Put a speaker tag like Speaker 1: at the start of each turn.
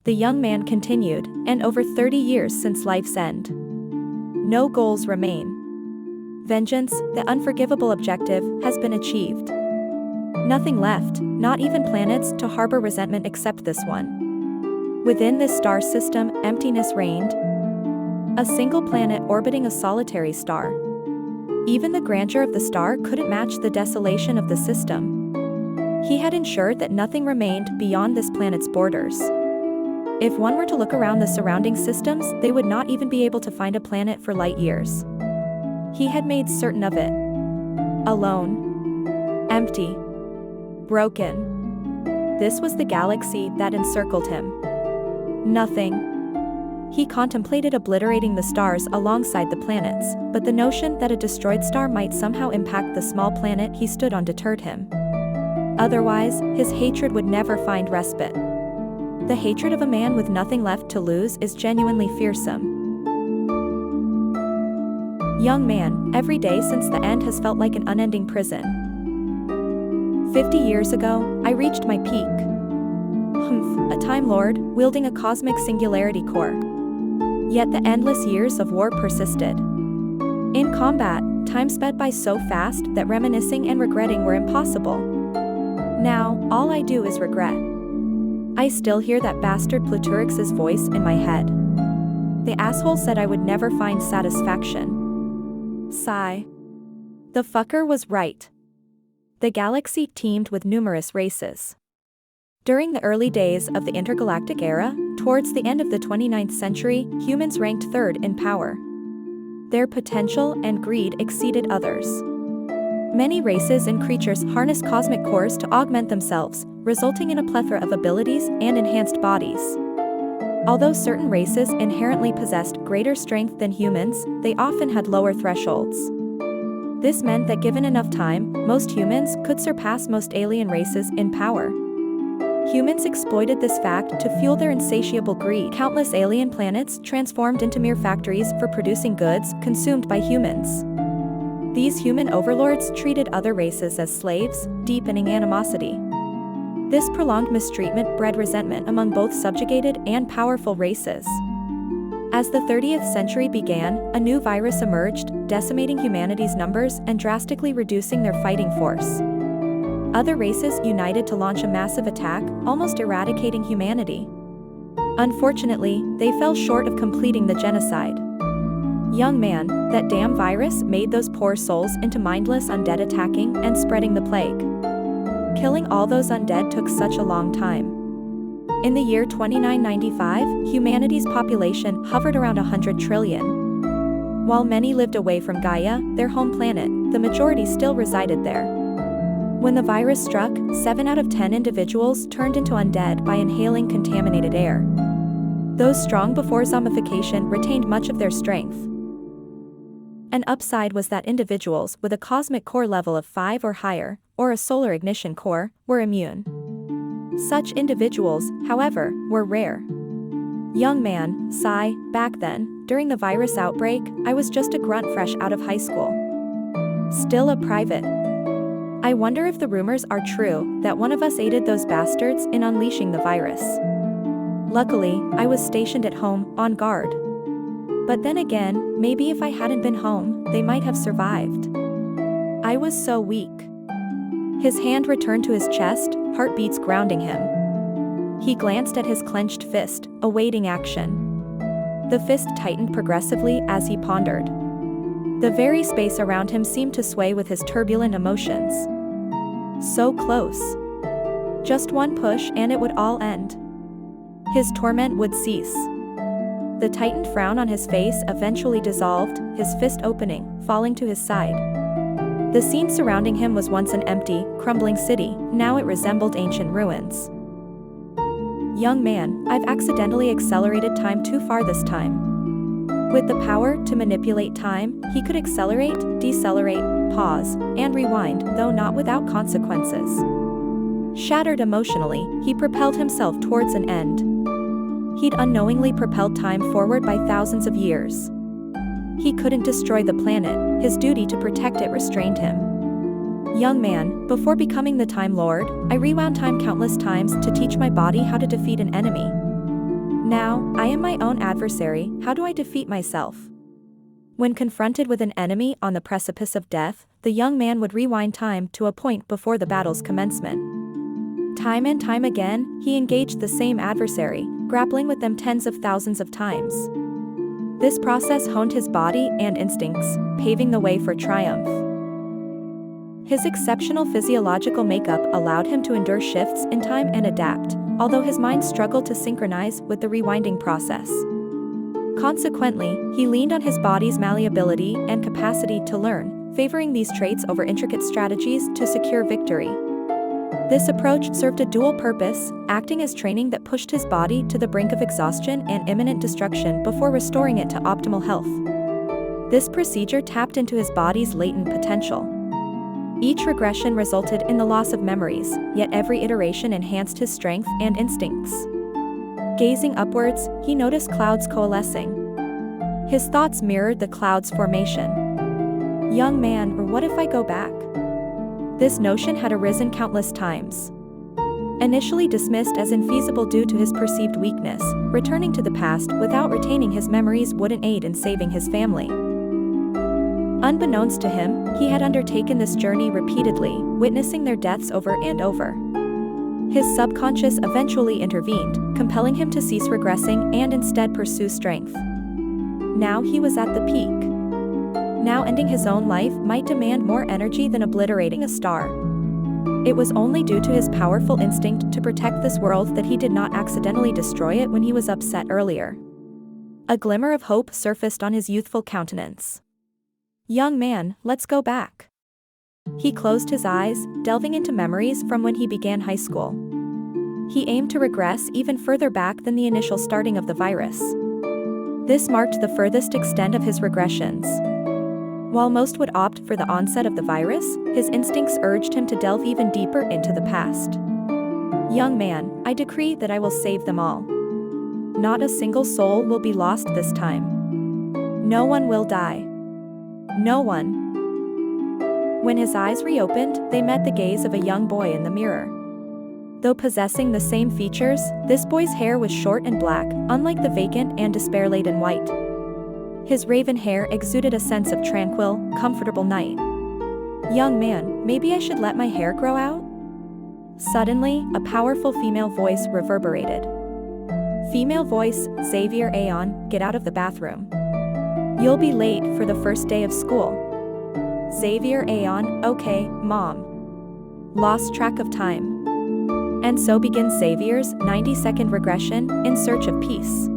Speaker 1: The young man continued, and over 30 years since life's end. No goals remain. Vengeance, the unforgivable objective, has been achieved. Nothing left, not even planets to harbor resentment except this one. Within this star system, emptiness reigned. A single planet orbiting a solitary star. Even the grandeur of the star couldn't match the desolation of the system. He had ensured that nothing remained beyond this planet's borders. If one were to look around the surrounding systems, they would not even be able to find a planet for light years. He had made certain of it. Alone. Empty. Broken. This was the galaxy that encircled him. Nothing. He contemplated obliterating the stars alongside the planets, but the notion that a destroyed star might somehow impact the small planet he stood on deterred him. Otherwise, his hatred would never find respite. The hatred of a man with nothing left to lose is genuinely fearsome. Young man, every day since the end has felt like an unending prison. 50 years ago, I reached my peak. A Time Lord, wielding a cosmic singularity core. Yet the endless years of war persisted. In combat, time sped by so fast that reminiscing and regretting were impossible. Now, all I do is regret. I still hear that bastard Pluturix's voice in my head. The asshole said I would never find satisfaction. Sigh. The fucker was right. The galaxy teemed with numerous races. During the early days of the intergalactic era, towards the end of the 29th century, humans ranked third in power. Their potential and greed exceeded others. Many races and creatures harness cosmic cores to augment themselves, resulting in a plethora of abilities and enhanced bodies. Although certain races inherently possessed greater strength than humans, they often had lower thresholds. This meant that given enough time, most humans could surpass most alien races in power. Humans exploited this fact to fuel their insatiable greed. Countless alien planets transformed into mere factories for producing goods consumed by humans. These human overlords treated other races as slaves, deepening animosity. This prolonged mistreatment bred resentment among both subjugated and powerful races. As the 30th century began, a new virus emerged, decimating humanity's numbers and drastically reducing their fighting force. Other races united to launch a massive attack, almost eradicating humanity. Unfortunately, they fell short of completing the genocide. Young man, that damn virus made those poor souls into mindless undead attacking and spreading the plague. Killing all those undead took such a long time. In the year 2995, humanity's population hovered around 100 trillion. While many lived away from Gaia, their home planet, the majority still resided there. When the virus struck, 7 out of 10 individuals turned into undead by inhaling contaminated air. Those strong before zombification retained much of their strength. An upside was that individuals with a cosmic core level of 5 or higher, or a solar ignition core, were immune. Such individuals, however, were rare. Young man, sigh, back then, during the virus outbreak, I was just a grunt fresh out of high school. Still a private. I wonder if the rumors are true that one of us aided those bastards in unleashing the virus. Luckily, I was stationed at home, on guard. But then again, maybe if I hadn't been home, they might have survived. I was so weak. His hand returned to his chest, heartbeats grounding him. He glanced at his clenched fist, awaiting action. The fist tightened progressively as he pondered. The very space around him seemed to sway with his turbulent emotions. So close. Just one push and it would all end. His torment would cease. The tightened frown on his face eventually dissolved, his fist opening, falling to his side. The scene surrounding him was once an empty, crumbling city, now it resembled ancient ruins. Young man, I've accidentally accelerated time too far this time. With the power to manipulate time, he could accelerate, decelerate, pause, and rewind, though not without consequences. Shattered emotionally, he propelled himself towards an end. He'd unknowingly propelled time forward by thousands of years. He couldn't destroy the planet, his duty to protect it restrained him. Young man, before becoming the Time Lord, I rewound time countless times to teach my body how to defeat an enemy. Now, I am my own adversary, how do I defeat myself? When confronted with an enemy on the precipice of death, the young man would rewind time to a point before the battle's commencement. Time and time again, he engaged the same adversary, grappling with them tens of thousands of times. This process honed his body and instincts, paving the way for triumph. His exceptional physiological makeup allowed him to endure shifts in time and adapt, although his mind struggled to synchronize with the rewinding process. Consequently, he leaned on his body's malleability and capacity to learn, favoring these traits over intricate strategies to secure victory. This approach served a dual purpose, acting as training that pushed his body to the brink of exhaustion and imminent destruction before restoring it to optimal health. This procedure tapped into his body's latent potential. Each regression resulted in the loss of memories, yet every iteration enhanced his strength and instincts. Gazing upwards, he noticed clouds coalescing. His thoughts mirrored the clouds' formation. Young man, or what if I go back? This notion had arisen countless times. Initially dismissed as infeasible due to his perceived weakness, returning to the past without retaining his memories wouldn't aid in saving his family. Unbeknownst to him, he had undertaken this journey repeatedly, witnessing their deaths over and over. His subconscious eventually intervened, compelling him to cease regressing and instead pursue strength. Now he was at the peak. Now ending his own life might demand more energy than obliterating a star. It was only due to his powerful instinct to protect this world that he did not accidentally destroy it when he was upset earlier. A glimmer of hope surfaced on his youthful countenance. Young man, let's go back. He closed his eyes, delving into memories from when he began high school. He aimed to regress even further back than the initial starting of the virus. This marked the furthest extent of his regressions. While most would opt for the onset of the virus, his instincts urged him to delve even deeper into the past. Young man, I decree that I will save them all. Not a single soul will be lost this time. No one will die. No one. When his eyes reopened, they met the gaze of a young boy in the mirror. Though possessing the same features, this boy's hair was short and black, unlike the vacant and despair-laden white. His raven hair exuded a sense of tranquil, comfortable night. Young man, maybe I should let my hair grow out? Suddenly, a powerful female voice reverberated. Female voice, Xavier Aeon, get out of the bathroom. You'll be late for the first day of school. Xavier Aeon, okay, mom. Lost track of time. And so begins Xavier's 90-second regression in search of peace.